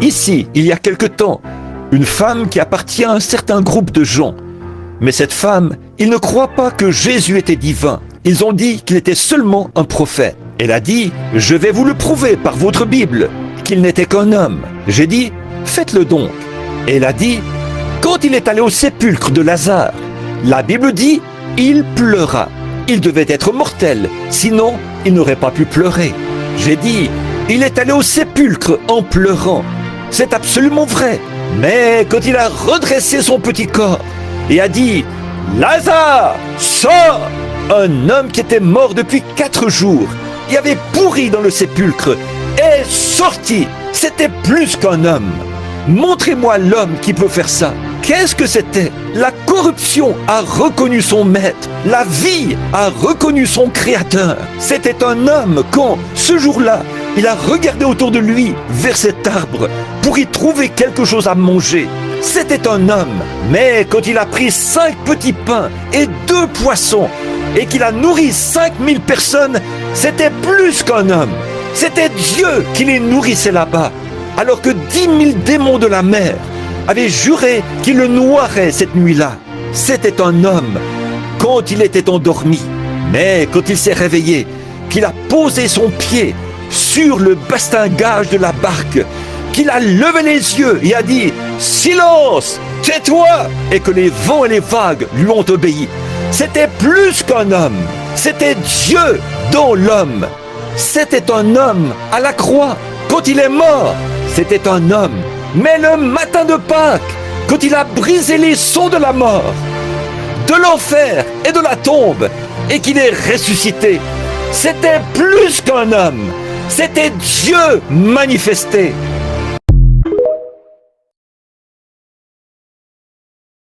Ici, il y a quelque temps, une femme qui appartient à un certain groupe de gens. Mais cette femme, ils ne croient pas que Jésus était divin. Ils ont dit qu'il était seulement un prophète. Elle a dit, je vais vous le prouver par votre Bible, qu'il n'était qu'un homme. J'ai dit, faites-le donc. Elle a dit, quand il est allé au sépulcre de Lazare, la Bible dit, il pleura. Il devait être mortel, sinon il n'aurait pas pu pleurer. J'ai dit, il est allé au sépulcre en pleurant. C'est absolument vrai. Mais quand il a redressé son petit corps et a dit, Lazare, sors! Un homme qui était mort depuis 4 jours et avait pourri dans le sépulcre est sorti. C'était plus qu'un homme. Montrez-moi l'homme qui peut faire ça. Qu'est-ce que c'était? La corruption a reconnu son maître. La vie a reconnu son créateur. C'était un homme quand, ce jour-là, il a regardé autour de lui vers cet arbre pour y trouver quelque chose à manger. C'était un homme. Mais quand il a pris 5 petits pains et 2 poissons et qu'il a nourri 5000 personnes, c'était plus qu'un homme. C'était Dieu qui les nourrissait là-bas. Alors que 10 000 démons de la mer avaient juré qu'il le noierait cette nuit-là. C'était un homme quand il était endormi. Mais quand il s'est réveillé, qu'il a posé son pied sur le bastingage de la barque, qu'il a levé les yeux et a dit « Silence, tais-toi » et que les vents et les vagues lui ont obéi. C'était plus qu'un homme. C'était Dieu dans l'homme. C'était un homme à la croix. Quand il est mort, c'était un homme. Mais le matin de Pâques, quand il a brisé les sceaux de la mort, de l'enfer et de la tombe, et qu'il est ressuscité, c'était plus qu'un homme. C'était Dieu manifesté.